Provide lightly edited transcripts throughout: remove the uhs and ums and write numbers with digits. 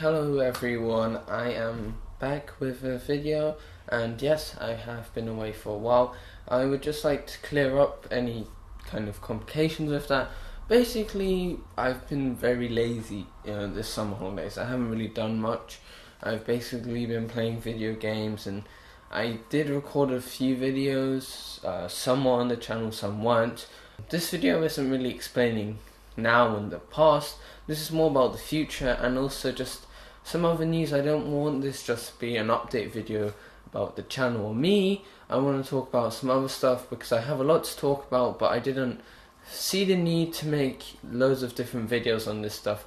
Hello everyone, I am back with a video, and yes, I have been away for a while. I would just like to clear up any kind of complications with that. Basically, I've been very lazy this summer holidays. I haven't really done much. I've basically been playing video games, and I did record a few videos, some were on the channel, some weren't. This video isn't really explaining now and the past. This is more about the future and also just some other news. I don't want this just to be an update video about the channel or me. I want to talk about some other stuff because I have a lot to talk about, but I didn't see the need to make loads of different videos on this stuff.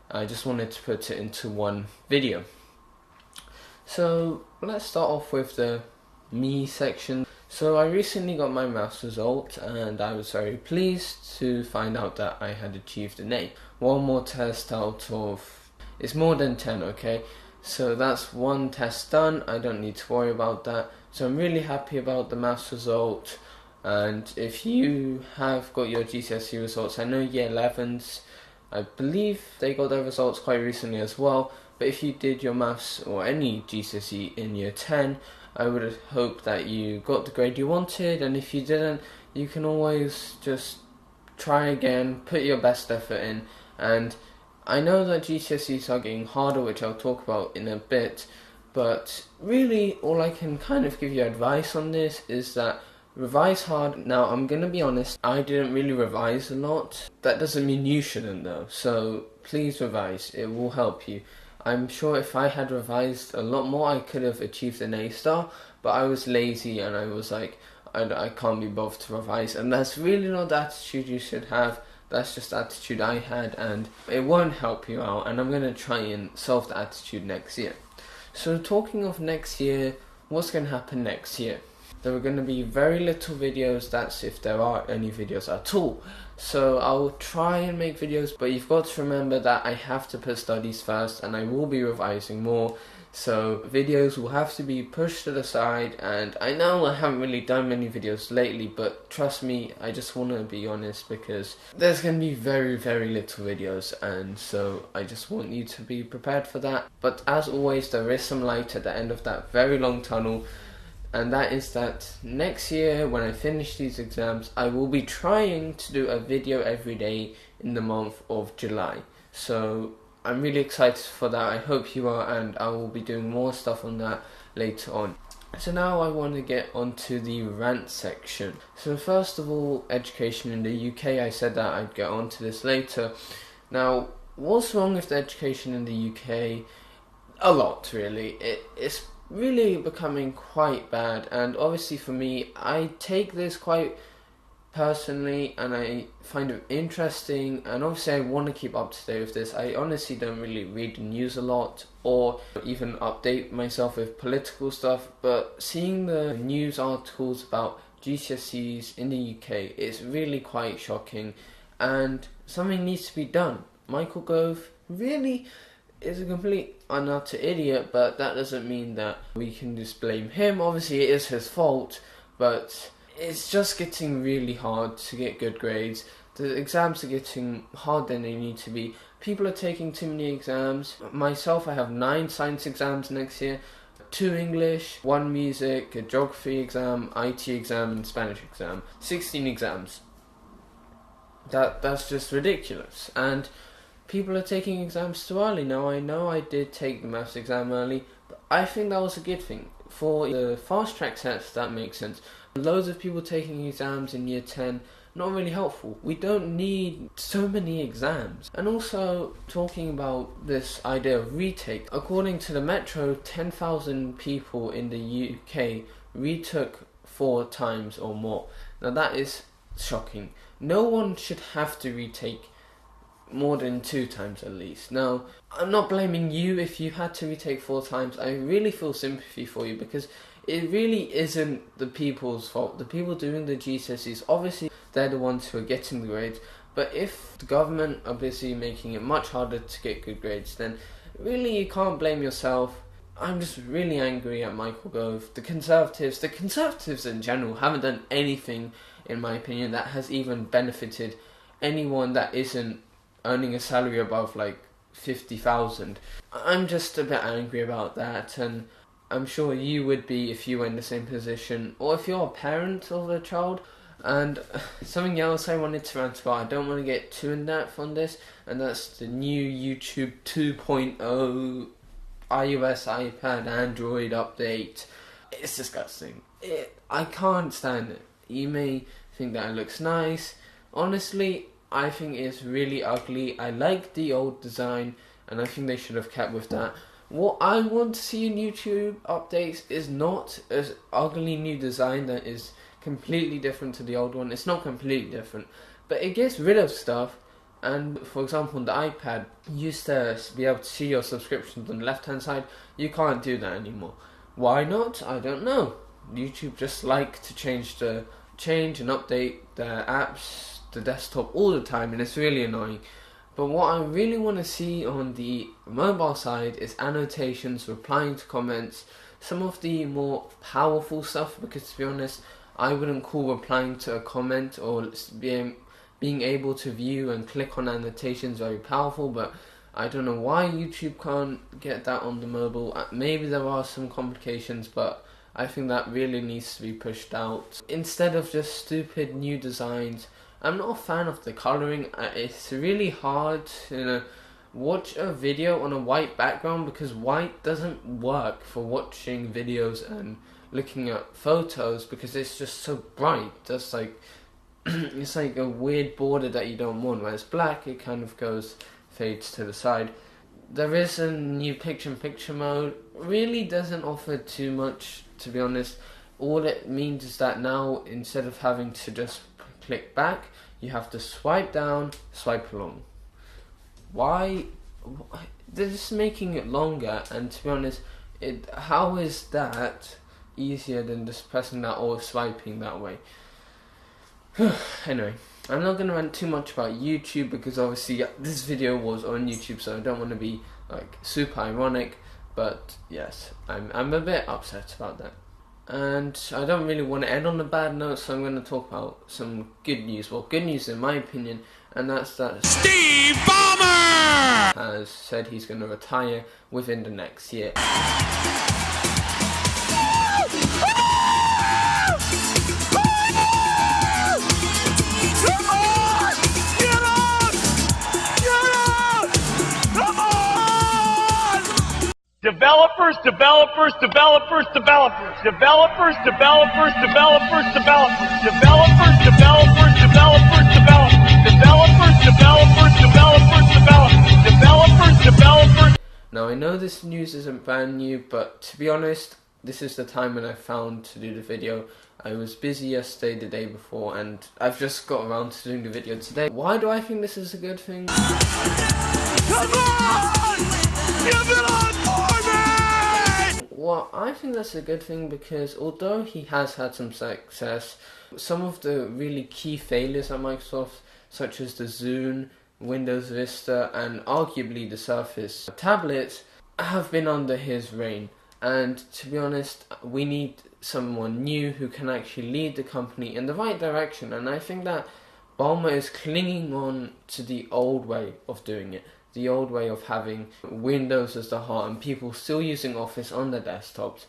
I just wanted to put it into one video. So let's start off with the me section. So I recently got my maths result and I was very pleased to find out that I had achieved an A. One more test out of, it's more than 10, okay? So that's one test done, I don't need to worry about that. So I'm really happy about the maths result. And if you have got your GCSE results, I know year 11s, I believe they got their results quite recently as well. But if you did your maths or any GCSE in year 10, I would hope that you got the grade you wanted, and if you didn't, you can always just try again, put your best effort in. And I know that GCSEs are getting harder, which I'll talk about in a bit, but really all I can kind of give you advice on this is that revise hard. Now I'm gonna be honest, I didn't really revise a lot. That doesn't mean you shouldn't though, so please revise, it will help you. I'm sure if I had revised a lot more, I could have achieved an A star, but I was lazy and I was like, I can't be bothered to revise, and that's really not the attitude you should have. That's just the attitude I had, and it won't help you out, and I'm going to try and solve the attitude next year. So talking of next year, what's going to happen next year? There are going to be very little videos, that's if there are any videos at all. So I'll try and make videos, but you've got to remember that I have to put studies first and I will be revising more. So videos will have to be pushed to the side, and I know I haven't really done many videos lately, but trust me, I just want to be honest because there's going to be very little videos, and so I just want you to be prepared for that. But as always, there is some light at the end of that very long tunnel. And that is that next year, when I finish these exams, I will be trying to do a video every day in the month of July. So I'm really excited for that, I hope you are, and I will be doing more stuff on that later on. So now I want to get onto the rant section. So first of all, education in the UK, I said that I'd get onto this later. Now, what's wrong with the education in the UK? A lot, really. It's really becoming quite bad, and obviously for me, I take this quite personally and I find it interesting, and obviously I want to keep up to date with this. I honestly don't really read the news a lot or even update myself with political stuff, but seeing the news articles about GCSEs in the UK is really quite shocking, and something needs to be done. Michael Gove really is a complete and utter idiot, but that doesn't mean that we can just blame him. Obviously it is his fault, but it's just getting really hard to get good grades. The exams are getting harder than they need to be. People are taking too many exams. Myself, I have 9 science exams next year, 2 English, 1 music, a geography exam, IT exam and Spanish exam. 16 exams. That's just ridiculous. And people are taking exams too early. Now I know I did take the maths exam early, but I think that was a good thing. For the fast track test, that makes sense. Loads of people taking exams in year 10, not really helpful. We don't need so many exams. And also, talking about this idea of retake, according to the Metro, 10,000 people in the UK retook 4 times or more. Now that is shocking. No one should have to retake more than 2 times at least. Now, I'm not blaming you if you had to retake 4 times. I really feel sympathy for you because it really isn't the people's fault. The people doing the GCSEs, obviously they're the ones who are getting the grades, but if the government are busy making it much harder to get good grades, then really you can't blame yourself. I'm just really angry at Michael Gove. The Conservatives in general haven't done anything, in my opinion, that has even benefited anyone that isn't earning a salary above like 50,000. I'm just a bit angry about that, and I'm sure you would be if you were in the same position, or if you're a parent of a child. And something else I wanted to rant about, I don't want to get too in depth on this, and that's the new YouTube 2.0 iOS, iPad, Android update. It's disgusting. I can't stand it. You may think that it looks nice. Honestly, I think it's really ugly. I like the old design, and I think they should have kept with that. What I want to see in YouTube updates is not an ugly new design that is completely different to the old one. It's not completely different, but it gets rid of stuff. And for example, on the iPad, you used to be able to see your subscriptions on the left hand side. You can't do that anymore. Why not? I don't know. YouTube just like to change and update their apps, the desktop all the time, and it's really annoying. But what I really want to see on the mobile side is annotations, replying to comments, some of the more powerful stuff, because to be honest, I wouldn't call replying to a comment or being able to view and click on annotations very powerful, but I don't know why YouTube can't get that on the mobile. Maybe there are some complications, but I think that really needs to be pushed out. Instead of just stupid new designs, I'm not a fan of the colouring. It's really hard to watch a video on a white background, because white doesn't work for watching videos and looking at photos, because it's just so bright. That's like it's like a weird border that you don't want. Whereas black, it kind of fades to the side. There is a new picture-in-picture mode. Really doesn't offer too much, to be honest. All it means is that now, instead of having to just click back, you have to swipe down, swipe along. Why? They're just making it longer, and to be honest, how is that easier than just pressing that or swiping that way? Anyway, I'm not going to rant too much about YouTube, because obviously this video was on YouTube, so I don't want to be like super ironic, but yes, I'm a bit upset about that. And I don't really want to end on a bad note, so I'm going to talk about some good news. Well, good news in my opinion, and that's that Steve Ballmer has said he's going to retire within the next year. Developers, developers, developers, developers, developers, developers, developers, developers, developers, developers, developers, developers, developers, developers, developers, developers, developers. Now I know this news isn't brand new, but to be honest, this is the time when I found to do the video. I was busy yesterday, the day before, and I've just got around to doing the video today. Why do I think this is a good thing? Come on! Give it on for me! Well, I think that's a good thing, because although he has had some success, some of the really key failures at Microsoft, such as the Zune, Windows Vista, and arguably the Surface tablets, have been under his reign. And to be honest, we need someone new who can actually lead the company in the right direction. And I think that Ballmer is clinging on to the old way of doing it. The old way of having Windows as the heart and people still using Office on their desktops.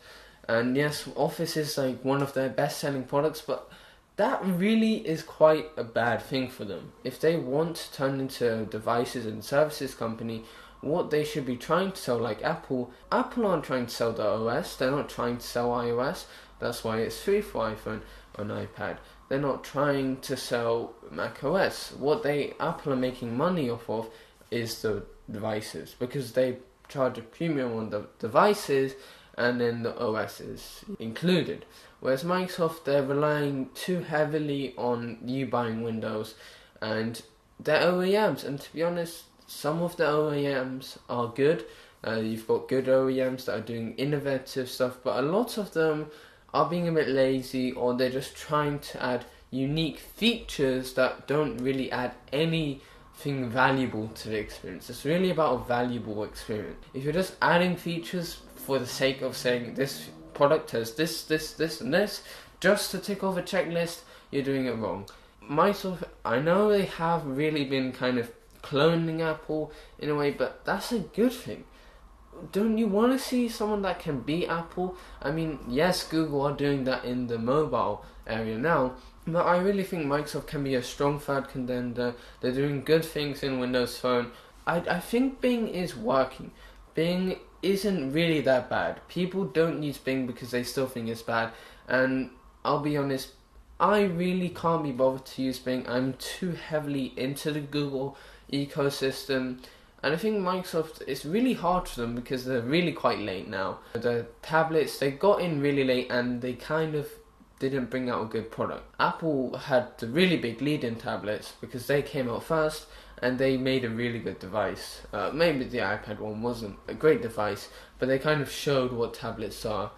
And yes, Office is like one of their best selling products, but that really is quite a bad thing for them. If they want to turn into a devices and services company, what they should be trying to sell, like Apple aren't trying to sell the OS, they're not trying to sell iOS, that's why it's free for iPhone and iPad. They're not trying to sell Mac OS. What Apple are making money off of is the devices, because they charge a premium on the devices and then the OS is included. Whereas Microsoft, they're relying too heavily on you buying Windows and their OEMs, and to be honest, some of the OEMs are good. You've got good OEMs that are doing innovative stuff, but a lot of them are being a bit lazy, or they're just trying to add unique features that don't really add anything valuable to the experience. It's really about a valuable experience. If you're just adding features for the sake of saying this product has this, and this, just to tick off a checklist, you're doing it wrong. Microsoft, I know they have really been kind of cloning Apple in a way, but that's a good thing. Don't you want to see someone that can beat Apple? I mean, yes, Google are doing that in the mobile area now, but I really think Microsoft can be a strong third contender. They're doing good things in Windows Phone. I think Bing is working. Bing isn't really that bad. People don't use Bing because they still think it's bad, and I'll be honest, I really can't be bothered to use Bing. I'm too heavily into the Google ecosystem, and I think Microsoft, it's really hard for them because they're really quite late now. The tablets, they got in really late and they kind of didn't bring out a good product. Apple had the really big lead in tablets because they came out first and they made a really good device. Maybe the iPad one wasn't a great device, but they kind of showed what tablets are.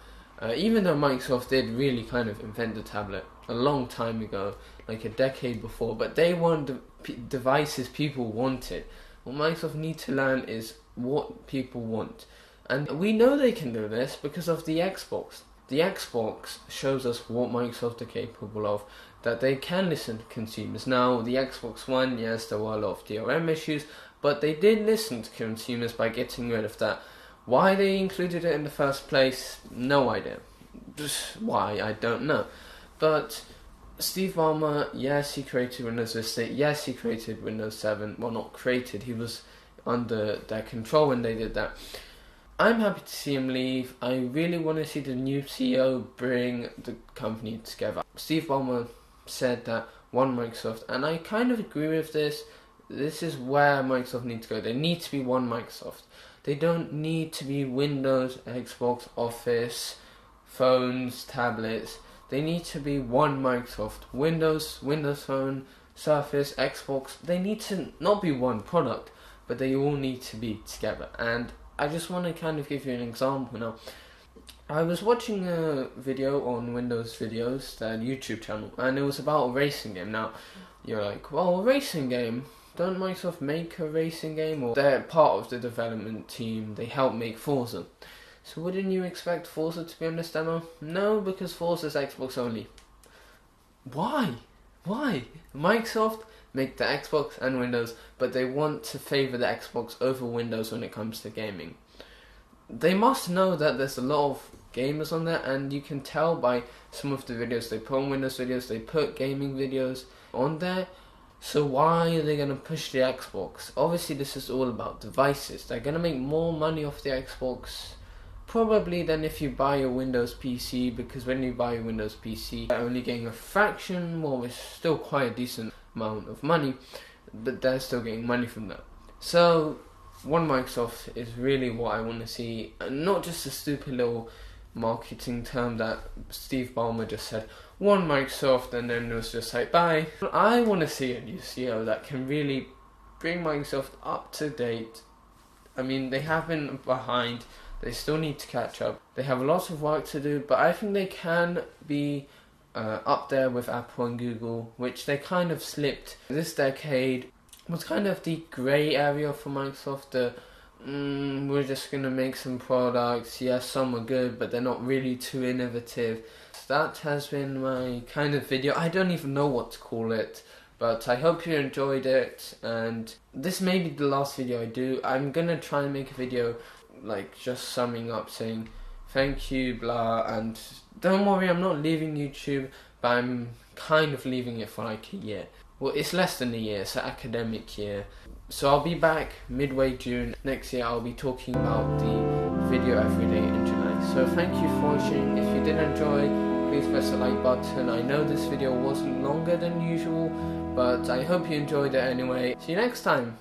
Even though Microsoft did really kind of invent the tablet a long time ago, like a decade before, but they weren't the devices people wanted. What Microsoft need to learn is what people want. And we know they can do this because of the Xbox. The Xbox shows us what Microsoft are capable of, that they can listen to consumers. Now, the Xbox One, yes, there were a lot of DRM issues, but they did listen to consumers by getting rid of that. Why they included it in the first place, no idea. Just why, I don't know. But Steve Ballmer, yes, he created Windows Vista, yes, he created Windows 7. Well, not created, he was under their control when they did that. I'm happy to see him leave. I really want to see the new CEO bring the company together. Steve Ballmer said that one Microsoft, and I kind of agree with this. This is where Microsoft needs to go. They need to be one Microsoft. They don't need to be Windows, Xbox, Office, phones, tablets. They need to be one Microsoft. Windows, Windows Phone, Surface, Xbox. They need to not be one product, but they all need to be together. And I just want to kind of give you an example now. I was watching a video on Windows Videos, their YouTube channel, and it was about a racing game. Now, you're like, well, a racing game? Don't Microsoft make a racing game? Or they're part of the development team, they help make Forza. So wouldn't you expect Forza to be on this demo? No, because Forza's Xbox only. Why? Why? Microsoft make the Xbox and Windows, but they want to favour the Xbox over Windows when it comes to gaming. They must know that there's a lot of gamers on there, and you can tell by some of the videos they put on Windows videos, they put gaming videos on there. So why are they going to push the Xbox? Obviously this is all about devices. They're going to make more money off the Xbox probably than if you buy a Windows PC, because when you buy a Windows PC, they're only getting a fraction, well, it's still quite a decent amount of money, but they're still getting money from that. So, one Microsoft is really what I want to see, and not just a stupid little marketing term that Steve Ballmer just said, one Microsoft, and then it was just like, bye. I want to see a new CEO that can really bring Microsoft up to date. I mean, they have been behind. They still need to catch up. They have lots of work to do, but I think they can be up there with Apple and Google, which they kind of slipped. This decade was kind of the grey area for Microsoft. We're just going to make some products. Yes, some are good, but they're not really too innovative. So that has been my kind of video. I don't even know what to call it, but I hope you enjoyed it. And this may be the last video I do. I'm going to try and make a video like just summing up, saying thank you, blah, and don't worry, I'm not leaving YouTube, but I'm kind of leaving it for like a year. Well, it's less than a year, it's an academic year. So I'll be back midway June. Next year I'll be talking about the video every day in July. So thank you for watching. If you did enjoy, please press the like button. I know this video wasn't longer than usual, but I hope you enjoyed it anyway. See you next time.